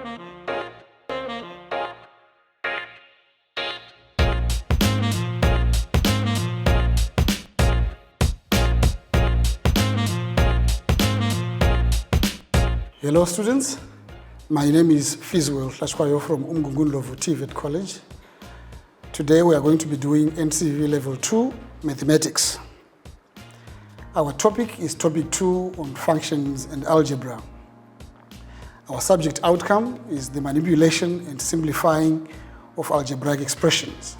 Hello students, my name is Fizwell from Umgungundlovu TVET College. Today we are going to be doing NCV Level 2 Mathematics. Our topic is Topic 2 on Functions and Algebra. Our subject outcome is the manipulation and simplifying of algebraic expressions.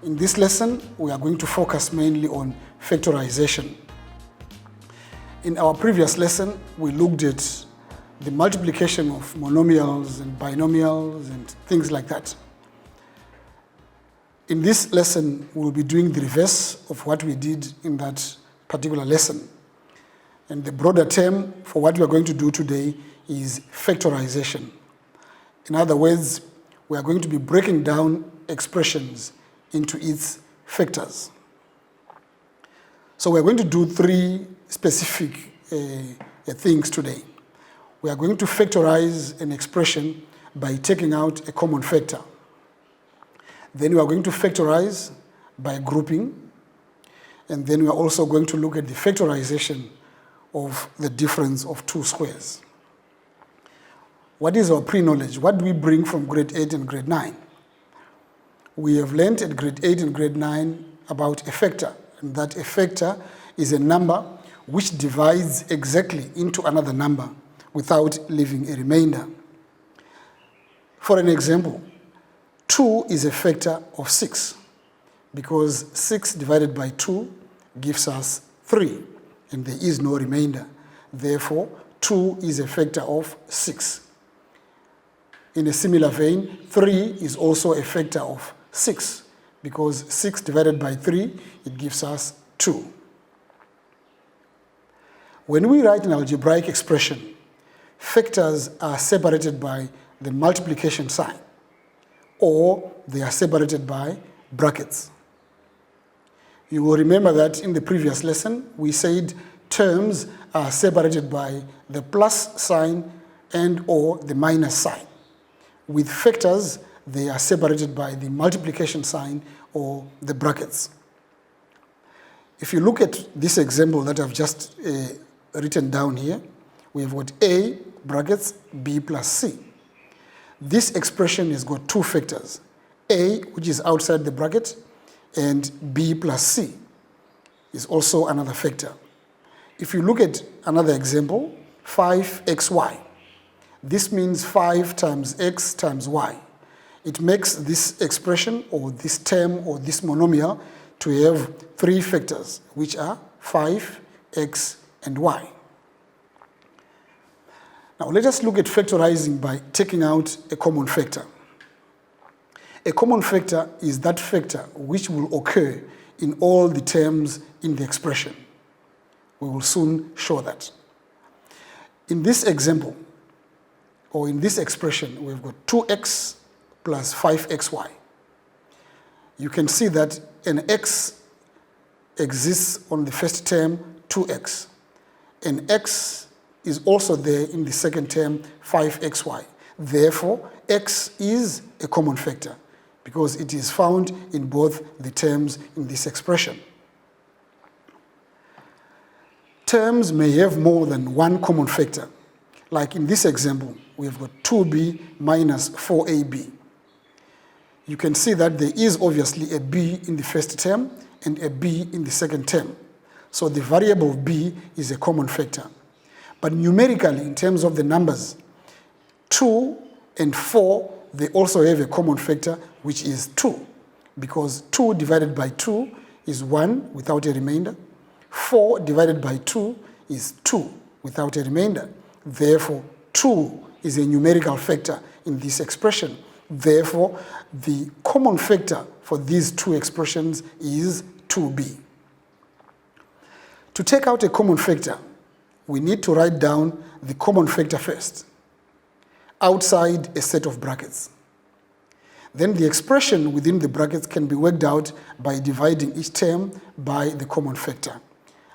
In this lesson, we are going to focus mainly on factorization. In our previous lesson, we looked at the multiplication of monomials and binomials and things like that. In this lesson, we'll be doing the reverse of what we did in that particular lesson. And the broader term for what we are going to do today is factorization. In other words, we are going to be breaking down expressions into its factors. So we're going to do three specific things today. We are going to factorize an expression by taking out a common factor. Then we are going to factorize by grouping. And then we are also going to look at the factorization of the difference of two squares. What is our pre-knowledge? What do we bring from grade 8 and grade 9? We have learned at grade 8 and grade 9 about a factor. And that a factor is a number which divides exactly into another number without leaving a remainder. For an example, 2 is a factor of 6 because 6 divided by 2 gives us 3 and there is no remainder. Therefore, 2 is a factor of 6. In a similar vein, 3 is also a factor of 6 because 6 divided by 3, it gives us 2. When we write an algebraic expression, factors are separated by the multiplication sign, or they are separated by brackets. You will remember that in the previous lesson, we said terms are separated by the plus sign and or the minus sign. With factors, they are separated by the multiplication sign or the brackets. If you look at this example that I've just written down here, we have got A brackets B plus C. This expression has got two factors, A, which is outside the bracket, and B plus C is also another factor. If you look at another example, 5xy, this means 5 times x times y. It makes this expression or this term or this monomial to have three factors, which are 5, x, and y. Now let us look at factorizing by taking out a common factor. A common factor is that factor which will occur in all the terms in the expression. We will soon show that. In this example, or in this expression, we've got 2x plus 5xy. You can see that an x exists on the first term, 2x. An x is also there in the second term, 5xy. Therefore, x is a common factor because it is found in both the terms in this expression. Terms may have more than one common factor. Like in this example, we have got 2b minus 4ab. You can see that there is obviously a b in the first term and a b in the second term. So the variable b is a common factor. But numerically, in terms of the numbers, 2 and 4, they also have a common factor, which is 2. Because 2 divided by 2 is 1 without a remainder. 4 divided by 2 is 2 without a remainder. Therefore, 2 is a numerical factor in this expression. Therefore, the common factor for these two expressions is 2b. To take out a common factor, we need to write down the common factor first, outside a set of brackets. Then the expression within the brackets can be worked out by dividing each term by the common factor.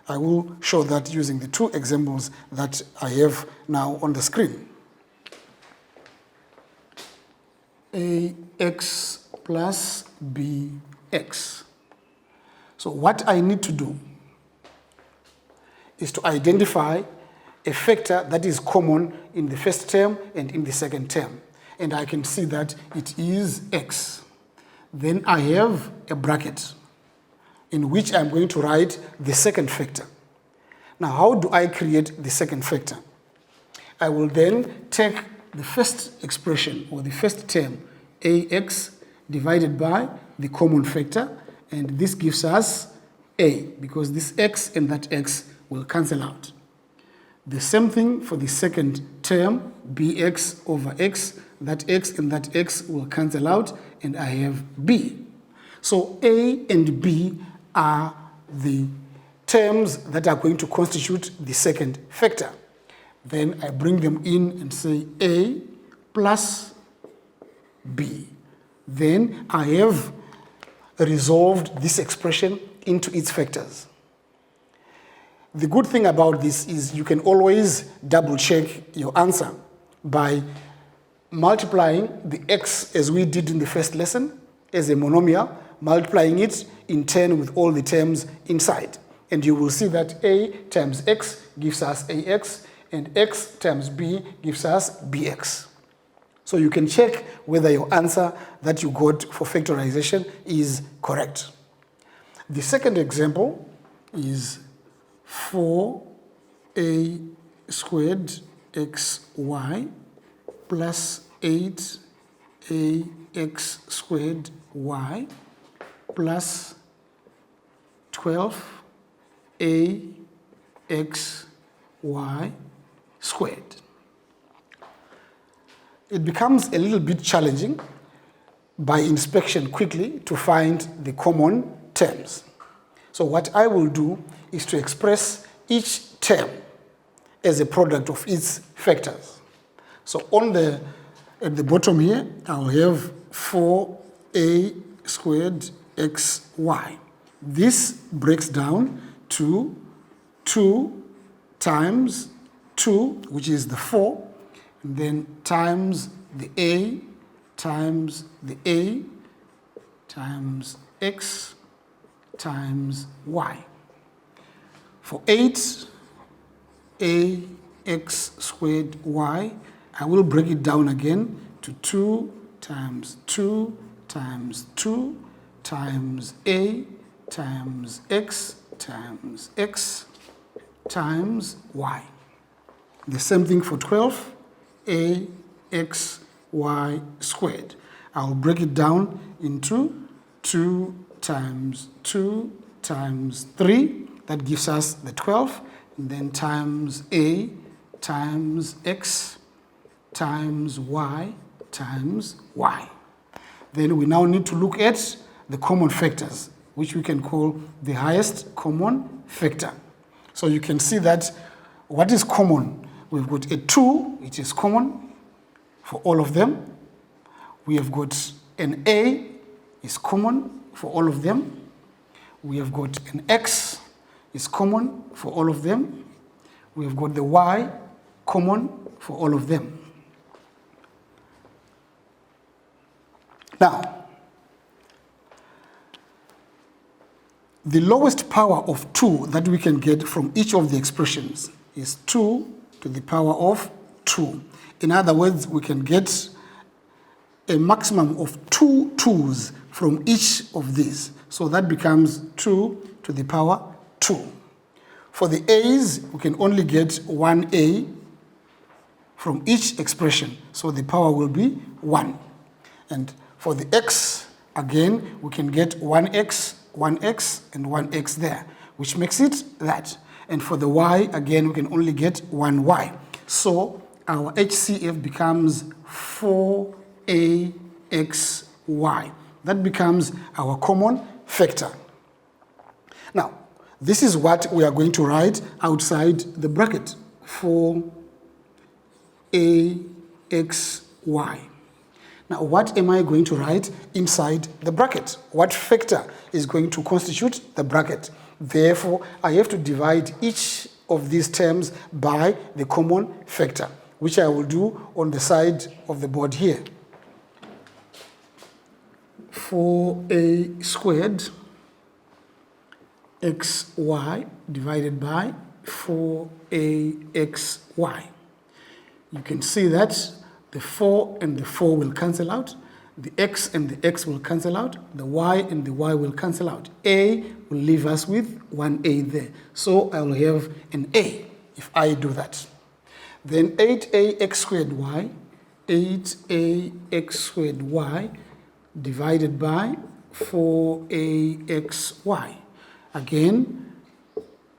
I will show that using the two examples that I have now on the screen. ax plus bx. So what I need to do is to identify a factor that is common in the first term and in the second term. And I can see that it is x. Then I have a bracket in which I'm going to write the second factor. Now, how do I create the second factor? I will then take the first expression or the first term, ax divided by the common factor, and this gives us a, because this x and that x will cancel out. The same thing for the second term, bx over x, that x and that x will cancel out, and I have b. So a and b are the terms that are going to constitute the second factor. Then I bring them in and say a plus b. Then I have resolved this expression into its factors. The good thing about this is you can always double check your answer by multiplying the x as we did in the first lesson as a monomial, multiplying it in turn with all the terms inside. And you will see that a times x gives us ax, and x times b gives us bx. So you can check whether your answer that you got for factorization is correct. The second example is 4a squared xy plus 8ax squared y plus 12ax y squared. It becomes a little bit challenging by inspection quickly to find the common terms. So what I will do is to express each term as a product of its factors. So at the bottom here, I'll have 4a squared xy. This breaks down to 2 times 2, which is the 4, and then times the a times the a times x times y. For 8ax squared y, I will break it down again to 2 times 2 times 2 times a times x times y. The same thing for 12axy squared. I'll break it down into 2 times 2 times 3. That gives us the 12, and then times a times x times y times y. Then we now need to look at the common factors, which we can call the highest common factor. So you can see that what is common, we've got a 2, which is common for all of them. We have got an a, is common for all of them. We have got an x, is common for all of them. We have got the y, common for all of them. Now, the lowest power of 2 that we can get from each of the expressions is 2 to the power of 2. In other words, we can get a maximum of 2 2's from each of these. So that becomes 2 to the power 2. For the a's, we can only get 1a from each expression. So the power will be 1. And for the x, again, we can get 1x, and 1x there, which makes it that. And for the y, again, we can only get 1y. So our HCF becomes 4axy. That becomes our common factor. Now, this is what we are going to write outside the bracket, 4axy. Now, what am I going to write inside the bracket? What factor is going to constitute the bracket? Therefore, I have to divide each of these terms by the common factor, which I will do on the side of the board here. 4a squared xy divided by 4axy. You can see that the 4 and the 4 will cancel out. The x and the x will cancel out. The y and the y will cancel out. A will leave us with 1a there. So I will have an a if I do that. Then 8ax squared y, 8ax squared y divided by 4axy. Again,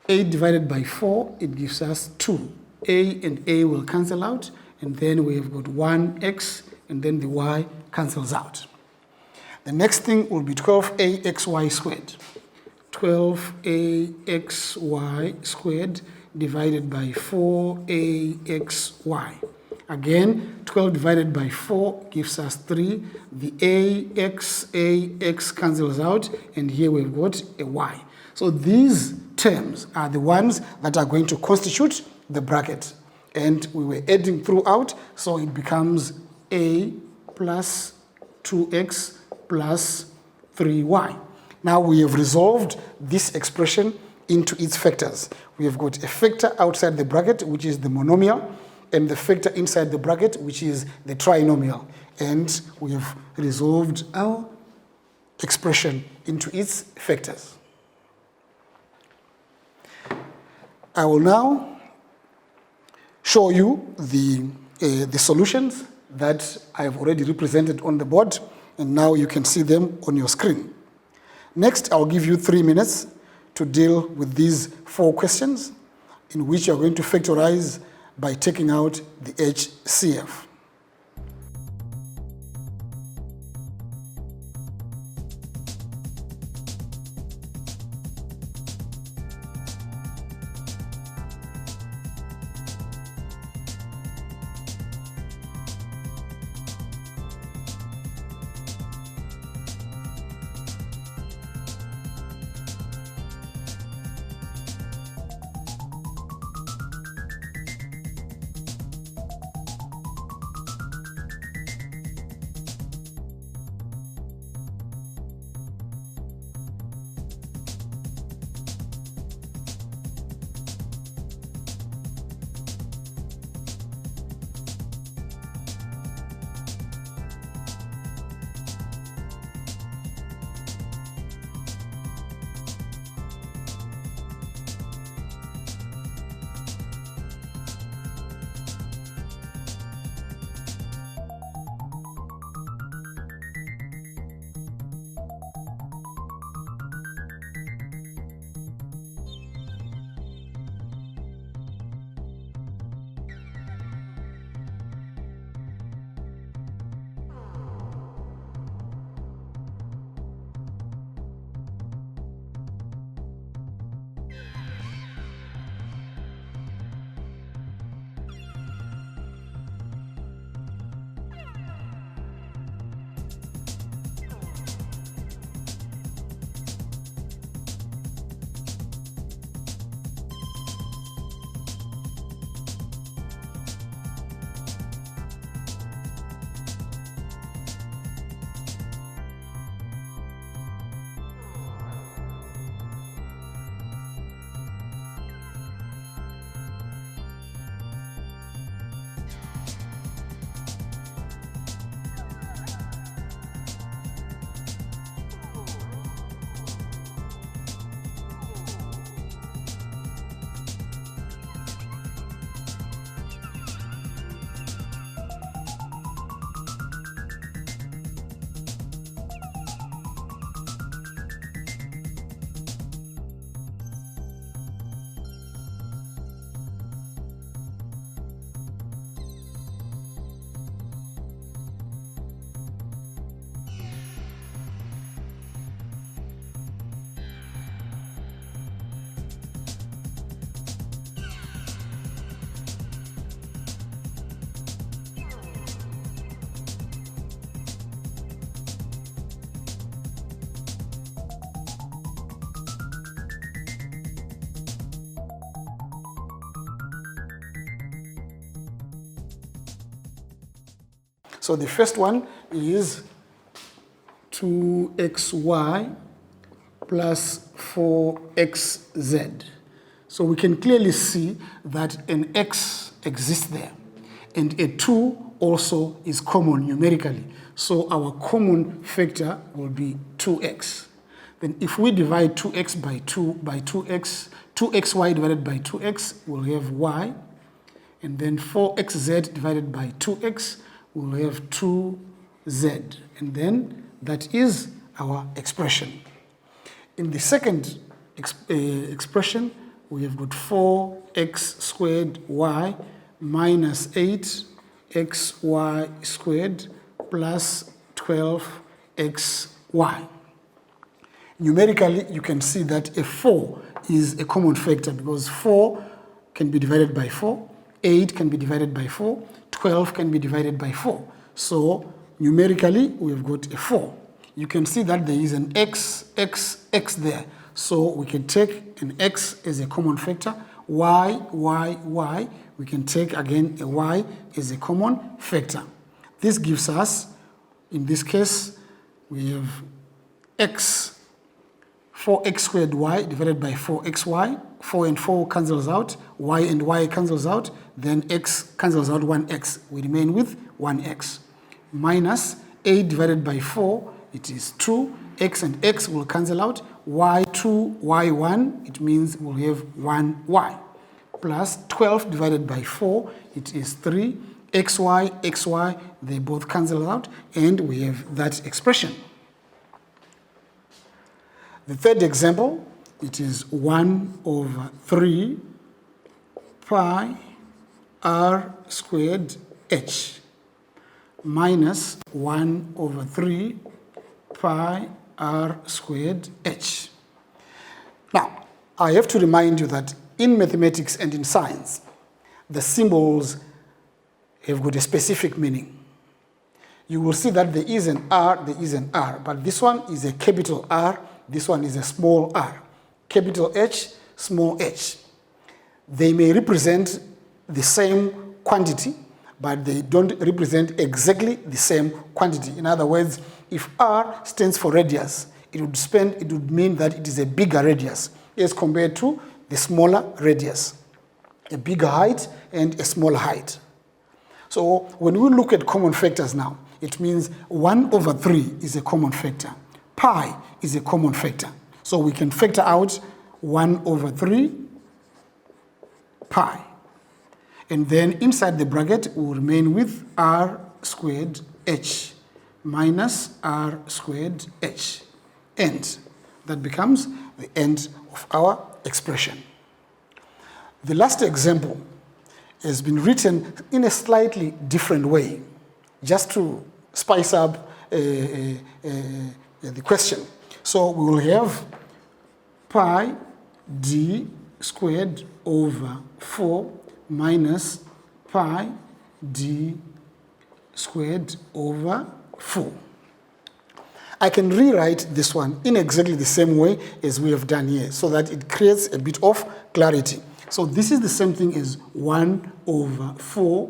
8 divided by 4, it gives us 2. A and A will cancel out, and then we have got 1x, and then the y cancels out. The next thing will be 12axy squared. 12axy squared divided by 4axy. Again, 12 divided by 4 gives us 3. The ax cancels out, and here we've got a y. So these terms are the ones that are going to constitute the bracket. And we were adding throughout, so it becomes a plus 2x plus 3y. Now we have resolved this expression into its factors. We have got a factor outside the bracket, which is the monomial, and the factor inside the bracket, which is the trinomial. And we have resolved our expression into its factors. I will now show you the solutions that I have already represented on the board, and now you can see them on your screen. Next, I'll give you 3 minutes to deal with these 4 questions, in which you're going to factorize by taking out the HCF. So the first one is 2xy plus 4xz. So we can clearly see that an x exists there, and a 2 also is common numerically. So our common factor will be 2x. Then if we divide 2x by 2x, 2xy divided by 2x, we'll have y. And then 4xz divided by 2x, we'll have 2z. And then that is our expression. In the second expression, we have got 4x squared y minus 8xy squared plus 12xy. Numerically, you can see that a 4 is a common factor because 4 can be divided by 4, 8 can be divided by 4, 12 can be divided by 4. So numerically, we've got a 4. You can see that there is an x there. So we can take an x as a common factor, y. We can take again a y as a common factor. This gives us, in this case, we have x, 4x squared y divided by 4xy. 4 and 4 cancels out, y and y cancels out, then x cancels out 1x. We remain with 1x. Minus 8 divided by 4, it is 2. X and x will cancel out. y2, y1, it means we'll have 1y. Plus 12 divided by 4, it is 3. xy, they both cancel out, and we have that expression. The third example, it is 1 over 3 pi r squared h minus 1 over 3 pi r squared h. Now, I have to remind you that in mathematics and in science, the symbols have got a specific meaning. You will see that there is an R, but this one is a capital R, this one is a small r. Capital H, small h. They may represent the same quantity, but they don't represent exactly the same quantity. In other words, if R stands for radius, it would mean that it is a bigger radius as compared to the smaller radius, a bigger height and a smaller height. So when we look at common factors now, it means 1 over 3 is a common factor. Pi is a common factor. So we can factor out 1 over 3 pi. And then inside the bracket, we'll remain with r squared h minus r squared h. And that becomes the end of our expression. The last example has been written in a slightly different way, just to spice up the question. So we will have pi d squared over 4 minus pi d squared over 4. I can rewrite this one in exactly the same way as we have done here so that it creates a bit of clarity. So this is the same thing as 1 over 4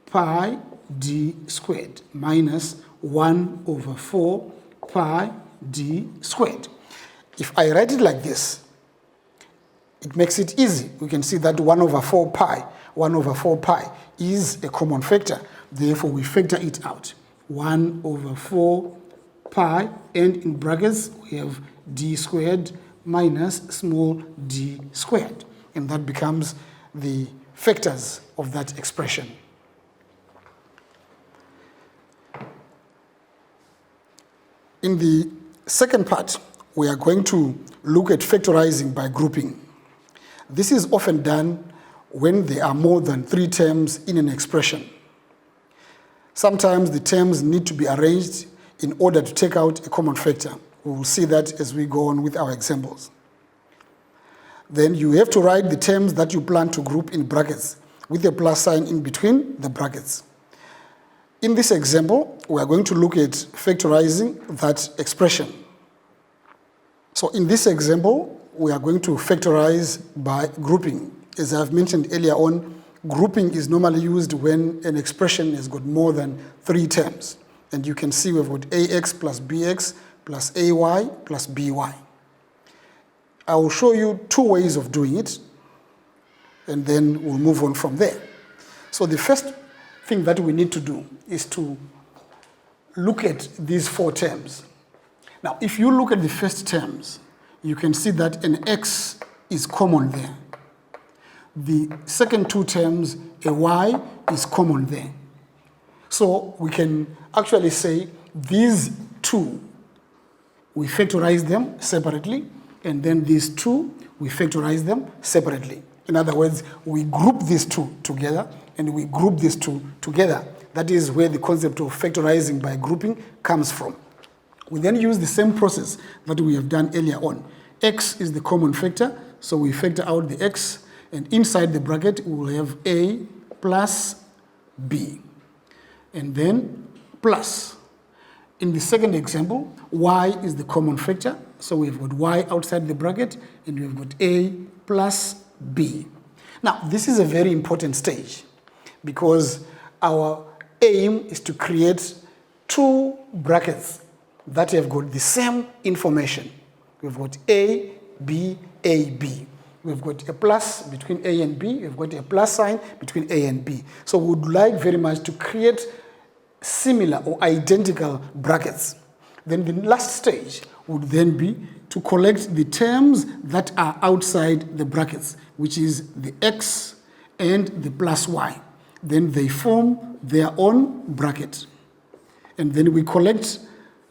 pi d squared minus 1 over 4 pi d squared. If I write it like this, it makes it easy. We can see that 1 over 4 pi is a common factor. Therefore, we factor it out. 1 over 4 pi, and in brackets, we have d squared minus small d squared. And that becomes the factors of that expression. In the second part, we are going to look at factorizing by grouping. This is often done when there are more than 3 terms in an expression. Sometimes the terms need to be arranged in order to take out a common factor. We will see that as we go on with our examples. Then you have to write the terms that you plan to group in brackets with a plus sign in between the brackets. In this example, we are going to look at factorizing that expression. So in this example, we are going to factorize by grouping. As I've mentioned earlier on, grouping is normally used when an expression has got more than 3 terms. And you can see we've got ax plus bx plus ay plus by. I will show you two ways of doing it, and then we'll move on from there. So the first thing that we need to do is to look at these four terms. Now, if you look at the first terms, you can see that an x is common there. The second two terms, a y, is common there. So we can actually say these two, we factorize them separately, and then these two, we factorize them separately. In other words, we group these two together, and we group these two together. That is where the concept of factorizing by grouping comes from. We then use the same process that we have done earlier on. X is the common factor, so we factor out the x, and inside the bracket, we will have a plus b, and then plus. In the second example, y is the common factor, so we've got y outside the bracket, and we've got a plus b. Now, this is a very important stage because our aim is to create two brackets that have got the same information. We've got A, B, A, B. We've got a plus between A and B. We've got a plus sign between A and B. So we would like very much to create similar or identical brackets. Then the last stage would then be to collect the terms that are outside the brackets, which is the x and the plus y. Then they form their own bracket. And then we collect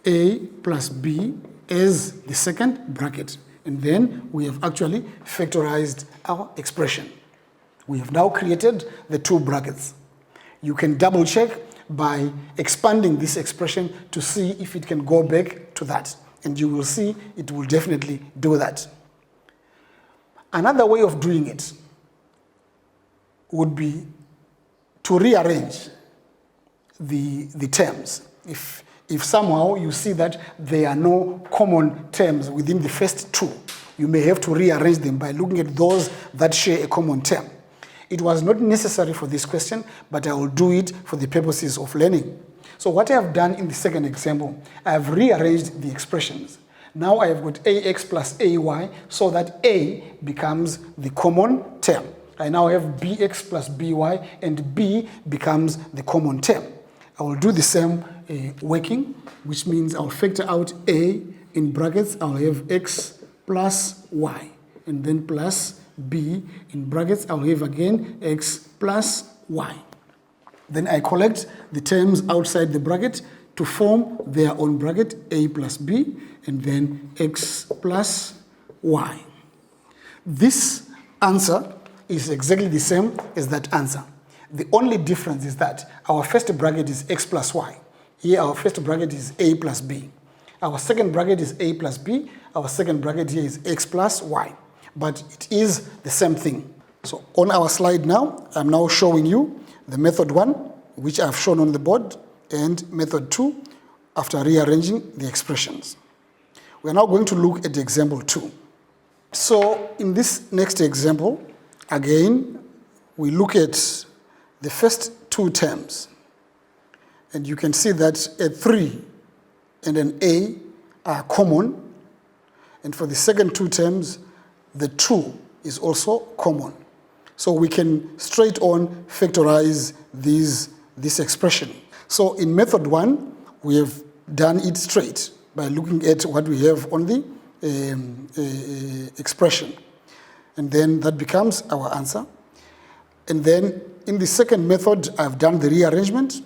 A plus B as the second bracket. And then we have actually factorized our expression. We have now created the two brackets. You can double check by expanding this expression to see if it can go back to that. And you will see it will definitely do that. Another way of doing it would be to rearrange the terms. If somehow you see that there are no common terms within the first two, you may have to rearrange them by looking at those that share a common term. It was not necessary for this question, but I will do it for the purposes of learning. So what I have done in the second example, I have rearranged the expressions. Now I have got ax plus ay so that a becomes the common term. I now have bx plus by, and b becomes the common term. I will do the same working, which means I'll factor out a in brackets. I'll have x plus y, and then plus b in brackets. I'll have again x plus y. Then I collect the terms outside the bracket to form their own bracket, a plus b, and then x plus y. This answer is exactly the same as that answer. The only difference is that our first bracket is x plus y. Here our first bracket is a plus b. Our second bracket is a plus b. Our second bracket here is x plus y. But it is the same thing. So on our slide now, I'm now showing you the method 1, which I've shown on the board, and method 2 after rearranging the expressions. We're now going to look at example 2. So in this next example, again, we look at the first two terms. And you can see that a 3 and an a are common. And for the second two terms, the 2 is also common. So we can straight on factorize this expression. So in method 1, we have done it straight by looking at what we have on the expression. And then that becomes our answer. And then in the second method, I've done the rearrangement.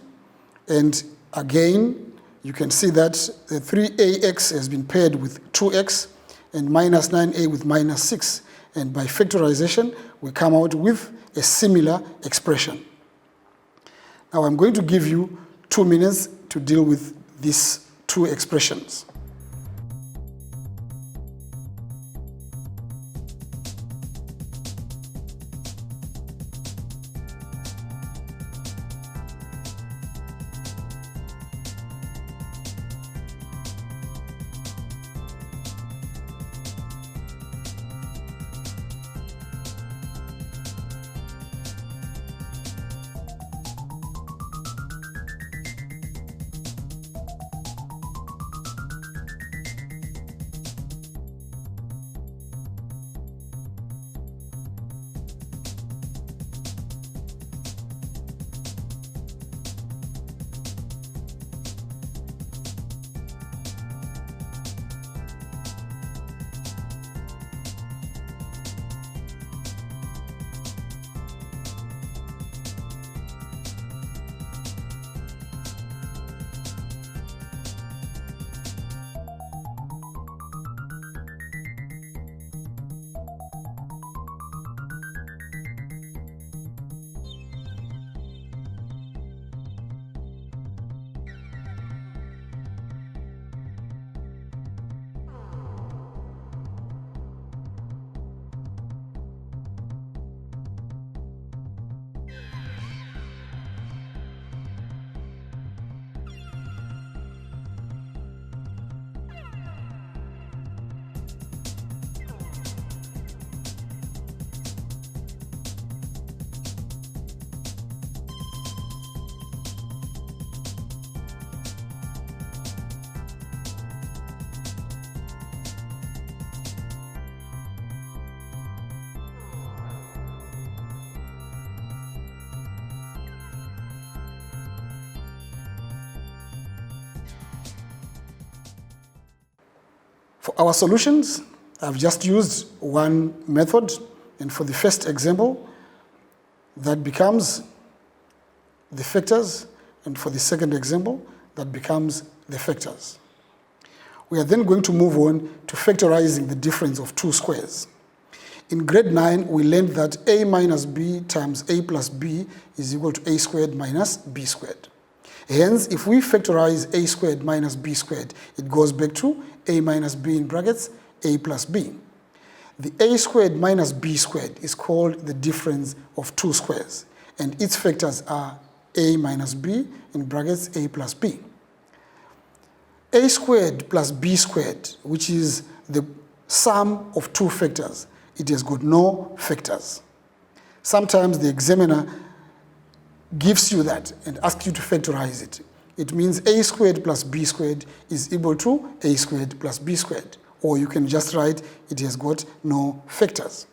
And again, you can see that the 3ax has been paired with 2x and minus 9a with minus 6. And by factorization, we come out with a similar expression. Now I'm going to give you 2 minutes to deal with these two expressions. For our solutions, I've just used one method, and for the first example, that becomes the factors, and for the second example, that becomes the factors. We are then going to move on to factorizing the difference of two squares. In grade 9, we learned that a minus b times a plus b is equal to a squared minus b squared. Hence, if we factorize a squared minus b squared, it goes back to a minus b in brackets, a plus b. The a squared minus b squared is called the difference of two squares, and its factors are a minus b in brackets, a plus b. A squared plus b squared, which is the sum of two factors, it has got no factors. Sometimes the examiner gives you that and asks you to factorize it. It means a squared plus b squared is equal to a squared plus b squared. Or you can just write it has got no factors.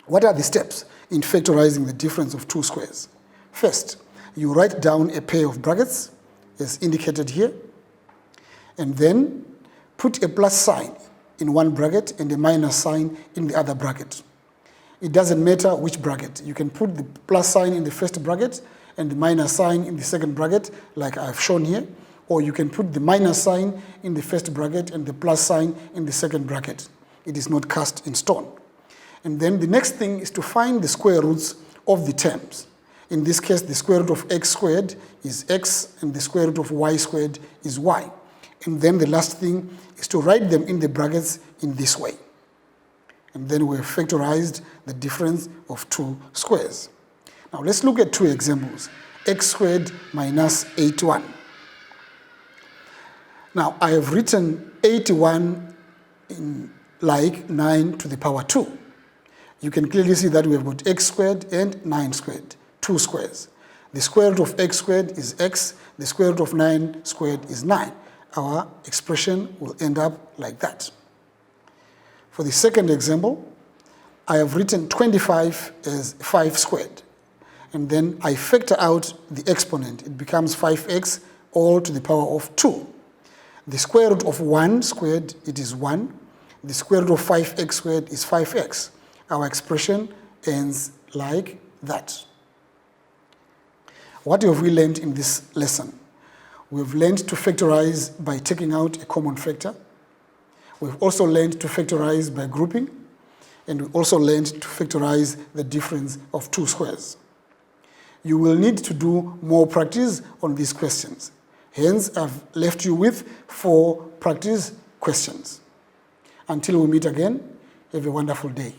What are the steps in factorizing the difference of two squares? First, you write down a pair of brackets as indicated here, and then put a plus sign in one bracket and a minus sign in the other bracket. It doesn't matter which bracket. You can put the plus sign in the first bracket and the minus sign in the second bracket, like I've shown here, or you can put the minus sign in the first bracket and the plus sign in the second bracket. It is not cast in stone. And then the next thing is to find the square roots of the terms. In this case, the square root of x squared is x, and the square root of y squared is y. And then the last thing is to write them in the brackets in this way. And then we have factorized the difference of two squares. Now let's look at two examples. X squared minus 81. Now I have written 81 in like 9 to the power 2. You can clearly see that we have got x squared and 9 squared, two squares. The square root of x squared is x, the square root of 9 squared is 9. Our expression will end up like that. For the second example, I have written 25 as 5 squared. And then I factor out the exponent. It becomes 5x all to the power of 2. The square root of 1 squared, it is 1. The square root of 5x squared is 5x. Our expression ends like that. What have we learned in this lesson? We've learned to factorize by taking out a common factor. We've also learned to factorize by grouping. And we also learned to factorize the difference of two squares. You will need to do more practice on these questions. Hence, I've left you with 4 practice questions. Until we meet again, have a wonderful day.